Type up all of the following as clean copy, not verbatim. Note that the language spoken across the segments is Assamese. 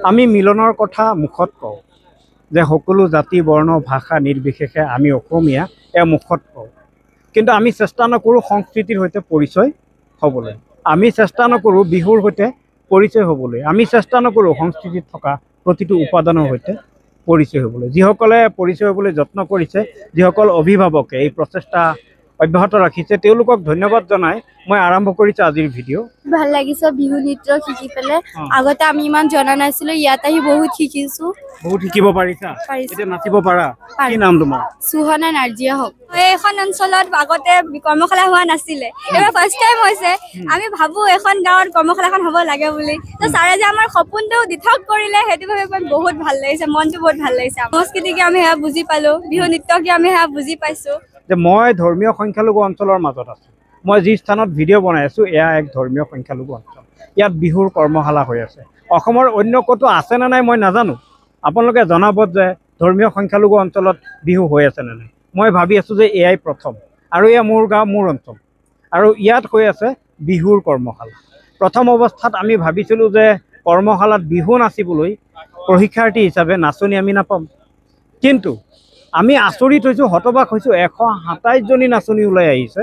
আমি মিলনৰ কথা মুখত কওঁ যে সকলো জাতি বৰ্ণ ভাষা নিৰ্বিশেষে আমি অসমীয়া মুখত কওঁ, কিন্তু আমি চেষ্টা নকৰোঁ সংস্কৃতিৰ সৈতে পৰিচয় হ'বলৈ। আমি চেষ্টা নকৰোঁ বিহুৰ সৈতে পৰিচয় হ'বলৈ। আমি চেষ্টা নকৰোঁ সংস্কৃতিত থকা প্ৰতিটো উপাদানৰ সৈতে পৰিচয় হ'বলৈ। যিসকলে পৰিচয় হ'বলৈ যত্ন কৰিছে, যিসকল অভিভাৱকে এই প্ৰচেষ্টা অব্যাহত ৰাখিছে, তেওঁলোকক ধন্যবাদ জনাই মই আৰম্ভ কৰিছোঁ আজিৰ ভিডিঅ'। ভাল লাগিছে বিহু নৃত্য শিকি পেলাই। আগতে আমি ইমান জনা নাছিলোঁ, ইয়াত আহি বহুত শিকিছোঁ। বহুত শিকিব পাৰিছা? এতিয়া নাচিব পাৰা? কি নাম তোমাৰ? সুহনা নাৰ্জিয়া হওক। এইখন অঞ্চলত আগতে কৰ্মশালা হোৱা নাছিলে, এইবাৰ ফাৰ্ষ্ট টাইম হৈছে। আমি ভাবোঁ এখন গাঁৱত কৰ্মশালাখন হ'ব লাগে বুলি। তো ছাৰে যে আমাৰ সপোনটো দিঠক কৰিলে, সেইটো ভাবি বহুত ভাল লাগিছে, মনটো বহুত ভাল লাগিছে। সংস্কৃতিকে আমি সেয়া বুজি পালোঁ, বিহু নৃত্যকে আমি সেয়া বুজি পাইছোঁ। যে মই ধৰ্মীয় সংখ্যালঘু অঞ্চলৰ মাজত আছোঁ। মই যি স্থানত ভিডিঅ' বনাই আছোঁ, এয়া এক ধৰ্মীয় সংখ্যালঘু অঞ্চল। ইয়াত বিহুৰ কৰ্মশালা হৈ আছে। অসমৰ অন্য ক'তো আছেনে নাই মই নাজানো, আপোনালোকে জনাব যে ধৰ্মীয় সংখ্যালঘু অঞ্চলত বিহু হৈ আছেনে নাই। মই ভাবি আছোঁ যে এয়াই প্ৰথম, আৰু এয়া মোৰ গাঁও, মোৰ অঞ্চল, আৰু ইয়াত হৈ আছে বিহুৰ কৰ্মশালা। প্ৰথম অৱস্থাত আমি ভাবিছিলোঁ যে কৰ্মশালাত বিহু নাচিবলৈ প্ৰশিক্ষাৰ্থী হিচাপে নাচনি আমি নাপাম, কিন্তু আমি আচৰিত হৈছোঁ, হতবাক হৈছোঁ, 127জনী নাচনি ওলাই আহিছে,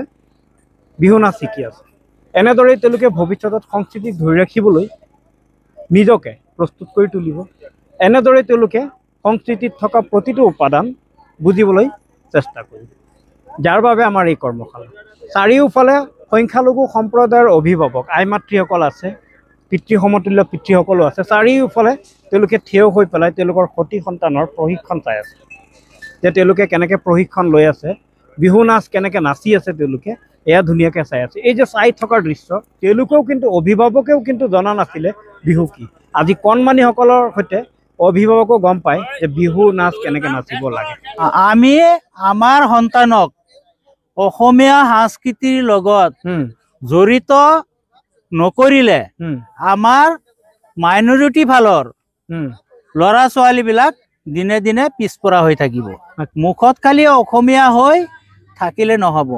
বিহু নাচ শিকি আছে। এনেদৰেই তেওঁলোকে ভৱিষ্যতত সংস্কৃতিক ধৰি ৰাখিবলৈ নিজকে প্ৰস্তুত কৰি তুলিব। এনেদৰে তেওঁলোকে সংস্কৃতিত থকা প্ৰতিটো উপাদান বুজিবলৈ চেষ্টা কৰিব, যাৰ বাবে আমাৰ এই কৰ্মশালা। চাৰিওফালে সংখ্যালঘু সম্প্ৰদায়ৰ অভিভাৱক আই মাতৃসকল আছে, পিতৃ সমতুল্য পিতৃসকলো আছে। চাৰিওফালে তেওঁলোকে থিয় হৈ পেলাই তেওঁলোকৰ সতি সন্তানৰ প্ৰশিক্ষণ চাই আছে, যে তেওঁলোকে কেনেকৈ প্ৰশিক্ষণ লৈ আছে, বিহু নাচ কেনেকৈ নাচি আছে, তেওঁলোকে এয়া ধুনীয়াকৈ চাই আছে। এই যে চাই থকাৰ দৃশ্য, তেওঁলোকেও কিন্তু অভিভাৱকেও কিন্তু জনা নাছিলে বিহু কি। আজি কণমানিসকলৰ সৈতে অভিভাৱকো গম পায় যে বিহু নাচ কেনেকৈ নাচিব লাগে। আমি আমাৰ সন্তানক অসমীয়া সংস্কৃতিৰ লগত জড়িত নকৰিলে আমাৰ মাইনৰিটি ফালৰ ল'ৰা ছোৱালীবিলাক দিনে দিনে পিছপৰা হৈ থাকিব। মুখত খালি অসমীয়া হৈ থাকিলে নহ'ব।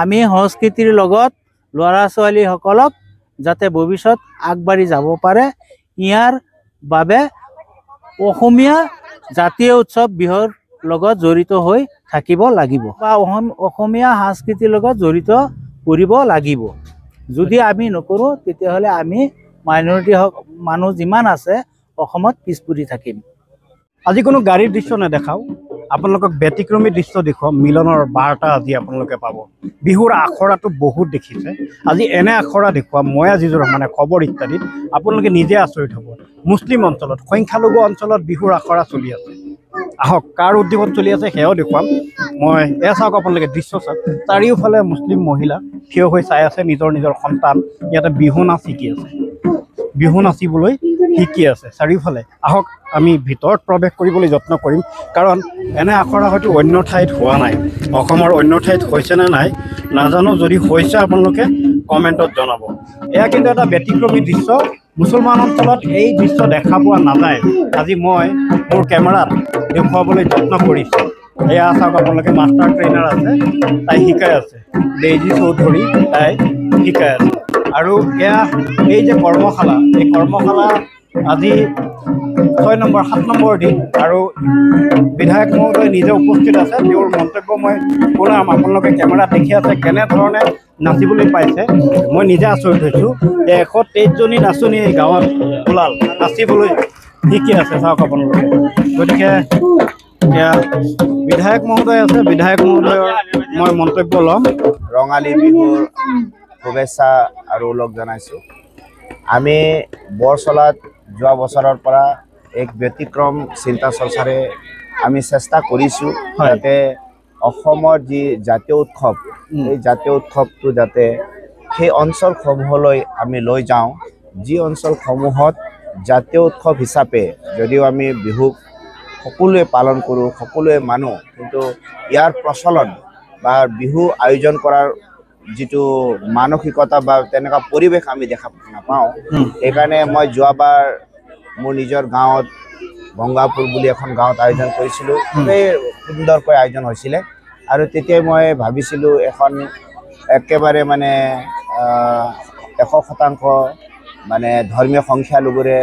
আমি সংস্কৃতিৰ লগত ল'ৰা ছোৱালীসকলক যাতে ভৱিষ্যত আগবাঢ়ি যাব পাৰে, ইয়াৰ বাবে অসমীয়া জাতীয় উৎসৱ বিহুৰ লগত জড়িত হৈ থাকিব লাগিব, বা অসমীয়া সংস্কৃতিৰ লগত জড়িত কৰিব লাগিব। যদি আমি নকৰোঁ, তেতিয়াহ'লে আমি মাইনৰিটি মানুহ যিমান আছে অসমত পিছ পৰি থাকিম। আজি কোনো গাড়ীৰ দৃশ্য নেদেখাওঁ, আপোনালোকক ব্যতিক্ৰমী দৃশ্য দেখুৱাম। মিলনৰ বাৰ্তা আজি আপোনালোকে পাব। বিহুৰ আখৰাটো বহুত দেখিছে, আজি এনে আখৰা দেখুৱাম মই আজিজুৰ ৰহমানে খবৰ ইত্যাদিত। আপোনালোকে নিজে আচৰিত হ'ব। মুছলিম অঞ্চলত, সংখ্যালঘু অঞ্চলত বিহুৰ আখৰা চলি আছে। আহক, কাৰ উদ্যোগত চলি আছে সেয়াও দেখুৱাম মই। এয়া চাওক, আপোনালোকে দৃশ্য চাওক। চাৰিওফালে মুছলিম মহিলা থিয় হৈ চাই আছে, নিজৰ নিজৰ সন্তান ইয়াতে বিহু নাচ শিকি আছে, বিহু নাচিবলৈ শিকি আছে চাৰিওফালে। আহক, আমি ভিতৰত প্ৰৱেশ কৰিবলৈ যত্ন কৰিম, কাৰণ এনে আখৰা হয়তো অন্য ঠাইত হোৱা নাই। অসমৰ অন্য ঠাইত হৈছেনে নাই নাজানো, যদি হৈছে আপোনালোকে কমেণ্টত জনাব। এয়া কিন্তু এটা ব্যতিক্ৰমী দৃশ্য। মুছলমান অঞ্চলত এই দৃশ্য দেখা পোৱা নাযায়। আজি মই মোৰ কেমেৰাত দেখুৱাবলৈ যত্ন কৰিছোঁ। এয়া চাওক, আপোনালোকে মাষ্টাৰ ট্ৰেইনাৰ আছে, তাই শিকাই আছে, ডেইজি চৌধুৰী, তাই শিকাই আছে। আৰু এয়া এই যে কৰ্মশালা, এই কৰ্মশালা আজি 7 নম্বৰ দিন, আৰু বিধায়ক মহোদয় নিজে উপস্থিত আছে। তেওঁৰ মন্তব্য মই শুনাম। আপোনালোকে কেমেৰাত দেখি আছে কেনেধৰণে নাচিবলৈ পাইছে। মই নিজে আচৰিত হৈছোঁ যে 123জনী নাচনি এই গাঁৱত ওলাল, নাচিবলৈ শিকি আছে। চাওক আপোনালোকে। গতিকে এতিয়া বিধায়ক মহোদয় আছে, বিধায়ক মহোদয়ৰ মই মন্তব্য ল'ম। ৰঙালী বিহুৰ শুভেচ্ছা আৰু ওলগ জনাইছোঁ। আমি বৰচলাত যোৱা বছৰৰ পৰা এক ব্যতিক্ৰম চিন্তা চৰ্চাৰে আমি চেষ্টা কৰিছোঁ যাতে অসমৰ যি জাতীয় উৎসৱ, এই জাতীয় উৎসৱটো যাতে সেই অঞ্চলসমূহলৈ আমি লৈ যাওঁ, যি অঞ্চলসমূহত জাতীয় উৎসৱ হিচাপে যদিও আমি বিহুক সকলোৱে পালন কৰোঁ, সকলোৱে মানো, কিন্তু ইয়াৰ প্ৰচলন বা বিহু আয়োজন কৰাৰ যিটো মানসিকতা বা তেনেকুৱা পৰিৱেশ আমি দেখা নাপাওঁ। সেইকাৰণে মই যোৱাবাৰ মোৰ নিজৰ গাঁৱত গংগাপুৰ বুলি এখন গাঁৱত আয়োজন কৰিছিলোঁ। খুবেই সুন্দৰকৈ আয়োজন হৈছিলে, আৰু তেতিয়াই মই ভাবিছিলোঁ এখন একেবাৰে মানে 100% মানে ধৰ্মীয় সংখ্যালঘুৰে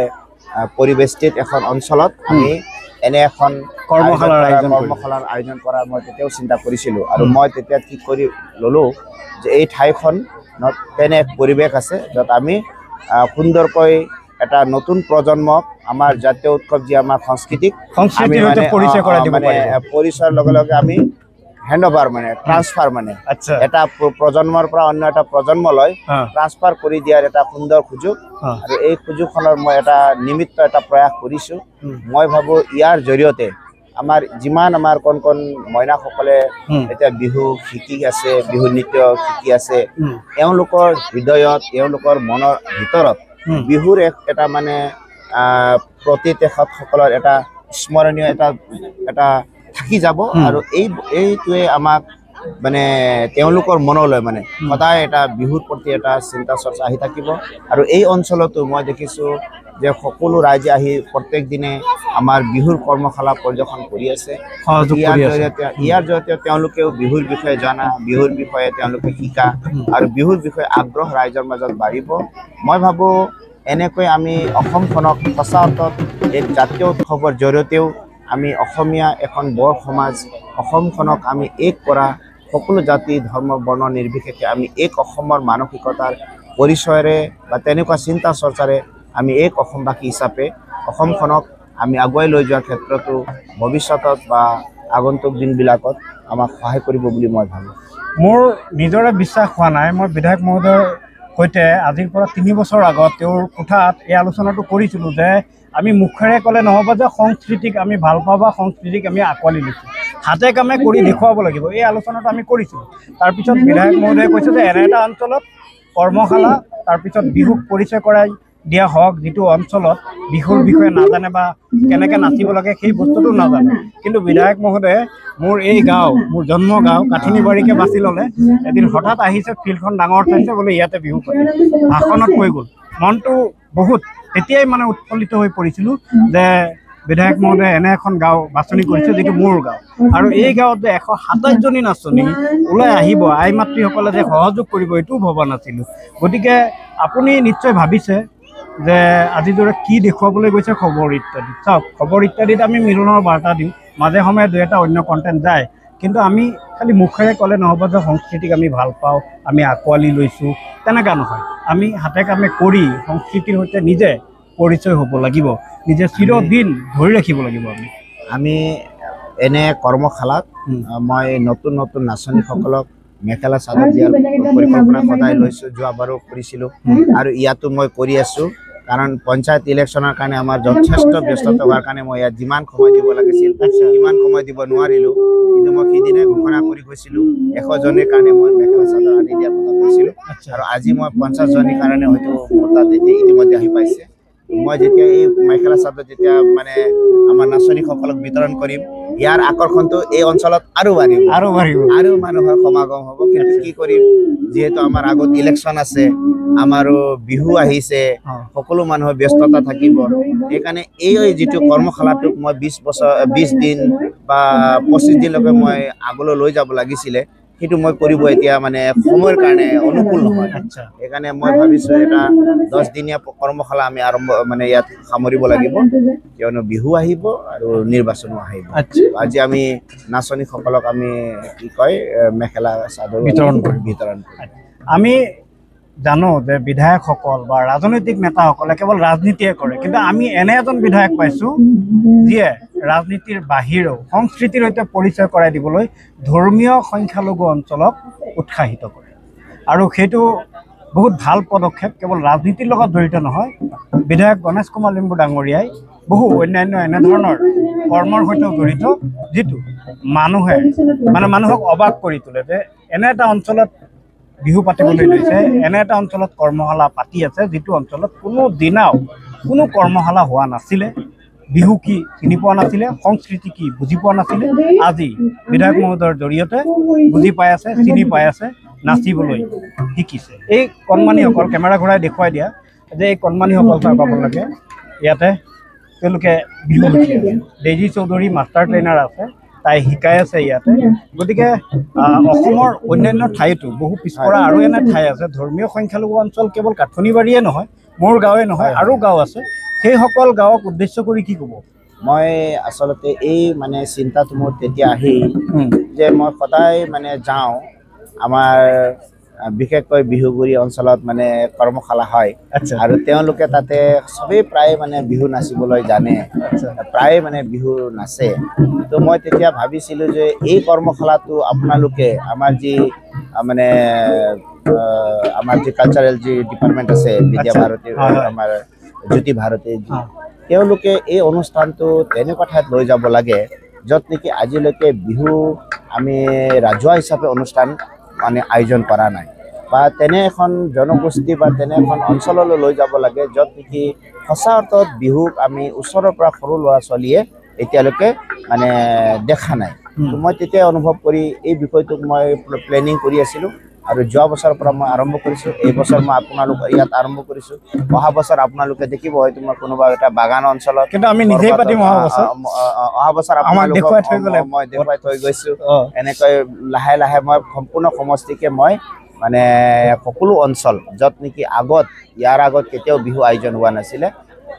পৰিবেষ্টিত এখন অঞ্চলত আমি এনে এখন কৰ্মশালাৰ আয়োজন কৰিলোঁ। কৰ্মশালাৰ আয়োজন কৰাৰ মই তেতিয়াও চিন্তা কৰিছিলোঁ আৰু মই তেতিয়া ঠিক কৰি ল'লোঁ যে এই ঠাইখনত তেনে এক পৰিৱেশ আছে য'ত আমি সুন্দৰকৈ এটা নতুন প্ৰজন্মক আমাৰ জাতীয় উৎসৱ যি আমাৰ সংস্কৃতিৰ সৈতে পৰিচয় কৰাই দিব পাৰিব। পৰিচয়ৰ লগে লগে আমি হেণ্ড অভাৰ মানে ট্ৰান্সফাৰ মানে আচ্ছা এটা প্ৰজন্মৰ পৰা অন্য এটা প্ৰজন্মলৈ ট্ৰান্সফাৰ কৰি দিয়াৰ এটা সুন্দৰ সুযোগ আৰু এই সুযোগখনৰ মই এটা নিমিত্ত এটা প্ৰয়াস কৰিছোঁ। মই ভাবোঁ ইয়াৰ জৰিয়তে আমাৰ যিমান আমাৰ কণ কণ মইনাসকলে এতিয়া বিহু শিকি আছে, বিহু নৃত্য শিকি আছে, এওঁলোকৰ হৃদয়ত এওঁলোকৰ মনৰ ভিতৰত বিহুৰ এটা মানে প্ৰতি তেখেতসকলৰ এটা স্মৰণীয় এটা থাকি যাব আৰু এইটোৱে আমাক মানে তেওঁলোকৰ মনলৈ মানে সদায় এটা বিহুৰ প্ৰতি এটা চিন্তা চৰ্চা আহি থাকিব। আৰু এই অঞ্চলতো মই দেখিছোঁ যে সকলো ৰাইজে আহি প্ৰত্যেক দিনে আমাৰ বিহুৰ কৰ্মশালা পৰিদৰ্শন কৰি আছে। ইয়াৰ জৰিয়তে তেওঁলোকেও বিহুৰ বিষয়ে জনা, বিহুৰ বিষয়ে তেওঁলোকে শিকা আৰু বিহুৰ বিষয়ে আগ্ৰহ ৰাইজৰ মাজত বাঢ়িব। মই ভাবোঁ এনেকৈ আমি অসমখনক সঁচা অৰ্থত এক জাতীয় উৎসৱৰ জৰিয়তেও আমি অসমীয়া এখন বৰ সমাজ, অসমখনক আমি এক কৰা সকলো জাতি ধৰ্ম বৰ্ণ নিৰ্বিশেষে আমি এক অসমৰ মানসিকতাৰ পৰিচয়েৰে বা তেনেকুৱা চিন্তা চৰ্চাৰে আমি এক অসমবাসী হিচাপে অসমখনক আমি আগুৱাই লৈ যোৱাৰ ক্ষেত্ৰতো ভৱিষ্যতত বা আগন্তুক দিনবিলাকত আমাক সহায় কৰিব বুলি মই ভাবোঁ। মোৰ নিজৰে বিশ্বাস হোৱা নাই। মই বিধায়ক মহোদয়ৰ সৈতে আজিৰ পৰা 3 বছৰ আগত তেওঁৰ কোঠাত এই আলোচনাটো কৰিছিলোঁ যে আমি মুখেৰে ক'লে নহ'ব যে সংস্কৃতিক আমি ভাল পাওঁ বা সংস্কৃতিক আমি আঁকোৱালি লৈছোঁ, হাতে কামে কৰি দেখুৱাব লাগিব। এই আলোচনাটো আমি কৰিছিলোঁ। তাৰপিছত বিধায়ক মহোদয়ে কৈছে যে এনে এটা অঞ্চলত কৰ্মশালা, তাৰপিছত বিহুক পৰিচয় কৰাই দিয়া হওক, যিটো অঞ্চলত বিহুৰ বিষয়ে নাজানে বা কেনেকৈ নাচিব লাগে সেই বস্তুটো নাজানে। কিন্তু বিধায়ক মহোদয়ে মোৰ এই গাঁও, মোৰ জন্ম গাঁও কাঠিনীবাৰীকে বাছি ল'লে। এদিন হঠাৎ আহিছে, ফিল্ডখন ডাঙৰ চাইছে, বোলে ইয়াতে বিহু পাতে, ভাষণত কৈ গ'ল। মনটো বহুত তেতিয়াই মানে উৎফুল্লিত হৈ পৰিছিলোঁ যে বিধায়ক মহোদয়ে এনে এখন গাঁও বাছনি কৰিছে যিটো মোৰ গাঁও। আৰু এই গাঁৱত যে 127জনী নাচনী ওলাই আহিব, আই মাতৃসকলে যে সহযোগ কৰিব, এইটোও ভবা নাছিলোঁ। গতিকে আপুনি নিশ্চয় ভাবিছে যে আজি দৰে কি দেখুৱাবলৈ গৈছে খবৰ ইত্যাদি। চাওক, খবৰ ইত্যাদিত আমি মিলনৰ বাৰ্তা দিওঁ, মাজে সময়ে 2-এটা অন্য কণ্টেণ্ট যায়, কিন্তু আমি খালি মুখেৰে ক'লে নহ'ব যে সংস্কৃতিক আমি ভাল পাওঁ, আমি আঁকোৱালি লৈছোঁ, তেনেকুৱা নহয়। আমি হাতে কামে কৰি সংস্কৃতিৰ সৈতে নিজে পৰিচয় হ'ব লাগিব, নিজে চিৰদিন ধৰি ৰাখিব লাগিব। আমি এনে কৰ্মশালাত মই নতুন নতুন নাচনীসকলক মেখেলা চাদৰ দিয়াৰ পৰিকল্পনা সদায় লৈছোঁ, যোৱাবাৰো কৰিছিলোঁ আৰু ইয়াতো মই কৰি আছোঁ। কাৰণ পঞ্চায়ত ইলেকশ্যনৰ কাৰণে আমাৰ যথেষ্ট ব্যস্ততা হোৱাৰ কাৰণে মই ইয়াত যিমান সময় দিব লাগিছিল সিমান সময় দিব নোৱাৰিলোঁ। কিন্তু মই সেইদিনাই ঘোষণা কৰি গৈছিলোঁ 100জনীৰ কাৰণে মই মেখেলা চাদৰ আনি দিয়াৰ কথা কৈছিলোঁ আৰু আজি মই 50জনীৰ কাৰণে হয়তো মোৰ তাত ইতিমধ্যে আহি পাইছে। মই যেতিয়া এই মেখেলা চাদৰ যেতিয়া মানে আমাৰ নাচনীসকলক বিতৰণ কৰিম, ইয়াৰ আকৰ্ষণটো এই অঞ্চলত আৰু বাঢ়িব আৰু মানুহৰ সমাগম হ'ব। কিন্তু কি কৰিম, যিহেতু আমাৰ আগত ইলেকশ্যন আছে, আমাৰো বিহু আহিছে, সকলো মানুহৰ ব্যস্ততা থাকিব। সেইকাৰণে এই যিটো কৰ্মশালাটোক মই 20 দিন বা 25 দিনলৈকে মই আগলৈ লৈ যাব লাগিছিলে, সেইটো মই কৰিব এতিয়া মানে সময়ৰ কাৰণে অনুকূল নহয়। সেইকাৰণে মই ভাবিছোঁ এটা 10দিনীয়া কৰ্মশালা আমি আৰম্ভ মানে ইয়াত সামৰিব লাগিব, কিয়নো বিহু আহিব আৰু নিৰ্বাচনো আহিব। আজি আমি নাচনীসকলক আমি কি কয় মেখেলা চাদৰ বিতৰণ কৰিম। আমি জানো যে বিধায়কসকল বা ৰাজনৈতিক নেতাসকলে কেৱল ৰাজনীতিয়ে কৰে, কিন্তু আমি এনে এজন বিধায়ক পাইছোঁ যিয়ে ৰাজনীতিৰ বাহিৰেও সংস্কৃতিৰ সৈতে পৰিচয় কৰাই দিবলৈ ধৰ্মীয় সংখ্যালঘু অঞ্চলক উৎসাহিত কৰে। আৰু সেইটো বহুত ভাল পদক্ষেপ। কেৱল ৰাজনীতিৰ লগত জড়িত নহয়, বিধায়ক গণেশ কুমাৰ লিম্বু ডাঙৰীয়াই বহু অন্যান্য এনেধৰণৰ কৰ্মৰ সৈতেও জড়িত, যিটো মানুহক অবাক কৰি তোলে যে এনে এটা অঞ্চলত বিহু পাতিবলৈ লৈছে, এনে এটা অঞ্চলত কৰ্মশালা পাতি আছে, যিটো অঞ্চলত কোনো দিনাও কোনো কৰ্মশালা হোৱা নাছিলে, বিহু কি চিনি পোৱা নাছিলে, সংস্কৃতি কি বুজি পোৱা নাছিলে। আজি বিধায়ক মহোদয়ৰ জৰিয়তে বুজি পাই আছে, চিনি পাই আছে, নাচিবলৈ শিকিছে। এই কণমানিসকল কেমেৰা ঘূৰাই দেখুৱাই দিয়া যে এই কণমানিসকল পাব লাগে ইয়াতে, তেওঁলোকে বিহু শিকি আছে। ডেইজি চৌধুৰী মাষ্টাৰ ট্ৰেইনাৰ আছে, তাই শিকাই আছে ইয়াতে। গতিকে অসমৰ অন্যান্য ঠাইতো বহু পিছপৰা আৰু এনে ঠাই আছে, ধৰ্মীয় সংখ্যালঘু অঞ্চল কেৱল কাঠনিবাৰীয়ে নহয়, মোৰ গাঁৱে নহয়, আৰু গাঁও আছে সেইসকল গাঁৱক উদ্দেশ্য কৰি কি ক'ব? মই আচলতে এই মানে চিন্তাটো মোৰ তেতিয়া আহিল যে মই সদায় মানে যাওঁ আমাৰ বিশেষকৈ বিহুগুৰি অঞ্চলত মানে কৰ্মশালা হয় আচ্ছা আৰু তেওঁলোকে তাতে চবেই প্ৰায় মানে বিহু নাচিবলৈ জানে, প্ৰায় মানে বিহু নাচে। তো মই তেতিয়া ভাবিছিলোঁ যে এই কৰ্মশালাটো আপোনালোকে আমাৰ যি মানে আমাৰ যি কালচাৰেল যি ডিপাৰ্টমেণ্ট আছে বিদ্যা ভাৰতী আমাৰ জ্যোতি ভাৰতী তেওঁলোকে এই অনুষ্ঠানটো তেনেকুৱা ঠাইত লৈ যাব লাগে য'ত নেকি আজিলৈকে বিহু আমি ৰাজহুৱা হিচাপে অনুষ্ঠান মানে আয়োজন কৰা নাই, বা তেনে এখন জনগোষ্ঠী বা তেনে এখন অঞ্চললৈ লৈ যাব লাগে য'ত নেকি সঁচা অৰ্থত বিহুক আমি ওচৰৰ পৰা সৰু ল'ৰা ছোৱালীয়ে এতিয়ালৈকে মানে দেখা নাই। মই তেতিয়া অনুভৱ কৰি এই বিষয়টোক মই প্লেনিং কৰি আছিলোঁ আৰু যোৱা বছৰৰ পৰা মই আৰম্ভ কৰিছোঁ। এই বছৰ মই আপোনালোকৰ ইয়াত আৰম্ভ কৰিছোঁ। অহা বছৰ আপোনালোকে দেখিব হয়তো মই কোনোবা এটা বাগান অঞ্চলত, কিন্তু আমি নিজেই পাতিম অহা বছৰ আপোনালোকক মই দেখুৱাই থৈ গৈছোঁ। এনেকৈ লাহে লাহে মই সম্পূৰ্ণ সমষ্টিকে মই মানে সকলো অঞ্চল য'ত নেকি ইয়াৰ আগত কেতিয়াও বিহু আয়োজন হোৱা নাছিলে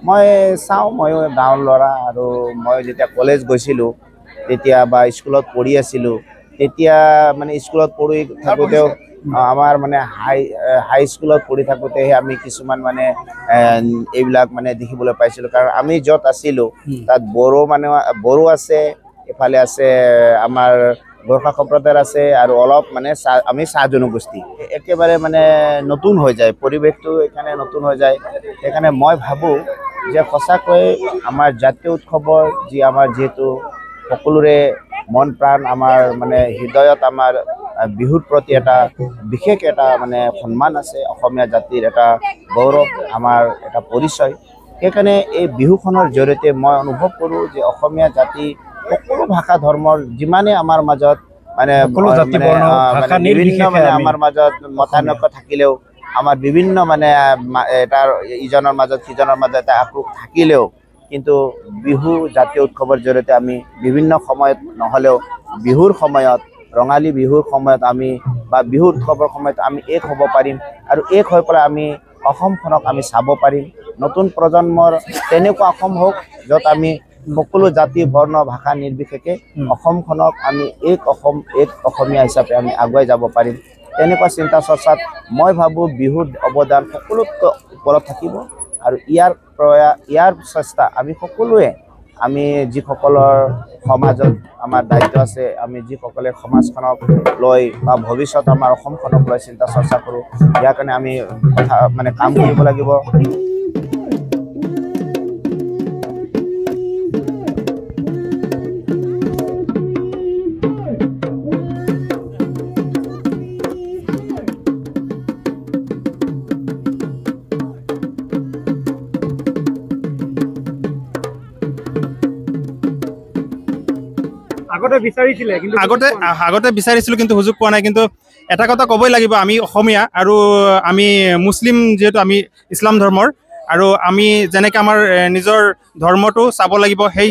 মই চাওঁ। ময়ো গাঁৱৰ ল'ৰা আৰু মই যেতিয়া কলেজ গৈছিলোঁ তেতিয়া বা স্কুলত পঢ়ি আছিলোঁ তেতিয়া মানে স্কুলত পঢ়ি থাকোঁতেও আমাৰ মানে হাই স্কুলত পঢ়ি থাকোঁতেহে আমি কিছুমান মানে এইবিলাক মানে দেখিবলৈ পাইছিলোঁ। কাৰণ আমি য'ত আছিলোঁ তাত বড়ো আছে, এফালে আছে আমাৰ গোৰ্খা সম্প্ৰদায়ৰ আছে আৰু অলপ মানে আমি চাহ জনগোষ্ঠী একেবাৰে মানে নতুন হৈ যায়, পৰিৱেশটো এইকাৰণে নতুন হৈ যায়। সেইকাৰণে মই ভাবোঁ যে সঁচাকৈ আমাৰ জাতীয় উৎসৱৰ যি আমাৰ যিহেতু সকলোৰে মন প্ৰাণ আমাৰ মানে হৃদয়ত আমাৰ বিহুৰ প্ৰতি এটা বিশেষ এটা মানে সন্মান আছে, অসমীয়া জাতিৰ এটা গৌৰৱ, আমাৰ এটা পৰিচয়। সেইকাৰণে এই বিহুখনৰ জৰিয়তে মই অনুভৱ কৰোঁ যে অসমীয়া জাতি সকলো ভাষা ধৰ্মৰ যিমানে আমাৰ মাজত মানে বিভিন্ন মানে আমাৰ মাজত মতানৈক্য থাকিলেও, আমাৰ বিভিন্ন মানে এটাৰ ইজনৰ মাজত সিজনৰ মাজত এটা আক্ৰোশ থাকিলেও কিন্তু বিহু জাতীয় উৎসৱৰ জৰিয়তে আমি বিভিন্ন সময়ত নহ'লেও বিহুৰ সময়ত, ৰঙালী বিহুৰ সময়ত আমি বা বিহু উৎসৱৰ সময়ত আমি এক হ'ব পাৰিম আৰু এক হৈ পেলাই আমি অসমখনক আমি চাব পাৰিম। নতুন প্ৰজন্মৰ তেনেকুৱা অসম হওক য'ত আমি সকলো জাতি বৰ্ণ ভাষা নিৰ্বিশেষে অসমখনক আমি এক অসমীয়া হিচাপে আমি আগুৱাই যাব পাৰিম। তেনেকুৱা চিন্তা চৰ্চাত মই ভাবোঁ বিহুৰ অৱদান সকলোতকৈ ওপৰত থাকিব আৰু ইয়াৰ চেষ্টা আমি সকলোৱে, আমি যিসকলৰ সমাজত আমাৰ দায়িত্ব আছে, আমি যিসকলে সমাজখনক লৈ বা ভৱিষ্যত আমাৰ অসমখনক লৈ চিন্তা চৰ্চা কৰোঁ, ইয়াৰ কাৰণে আমি মানে কাম কৰিব লাগিব। আগতে বিচাৰিছিলোঁ কিন্তু সুযোগ পোৱা নাই। কিন্তু এটা কথা ক'বই লাগিব, আমি অসমীয়া আৰু আমি মুছলিম, যিহেতু আমি ইছলাম ধৰ্মৰ, আৰু আমি যেনেকৈ আমাৰ নিজৰ ধৰ্মটো চাব লাগিব সেই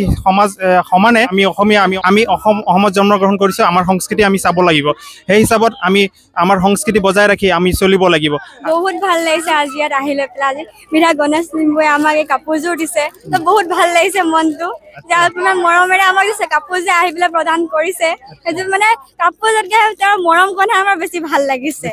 সমানে আমি অসমীয়া, আমি অসমত জন্মগ্ৰহণ কৰিছোঁ, আমাৰ সংস্কৃতি আমি চাব লাগিব। সেই হিচাপত আমি আমাৰ সংস্কৃতি বজাই ৰাখি আমি চলিব লাগিব। বহুত ভাল লাগিছে আজি ইয়াত আহি লৈ পেলাই। আজি মীৰা গণেশ লিম্বুৱে আমাক এই কাপোৰযোৰ দিছে, তো বহুত ভাল লাগিছে মনটো যে আপোনাৰ মৰমেৰে আমাক দিছে কাপোৰ যে আহি পেলাই প্ৰদান কৰিছে। সেইটো মানে কাপোৰ যতকৈ তেওঁৰ মৰম কণহে আমাৰ বেছি ভাল লাগিছে।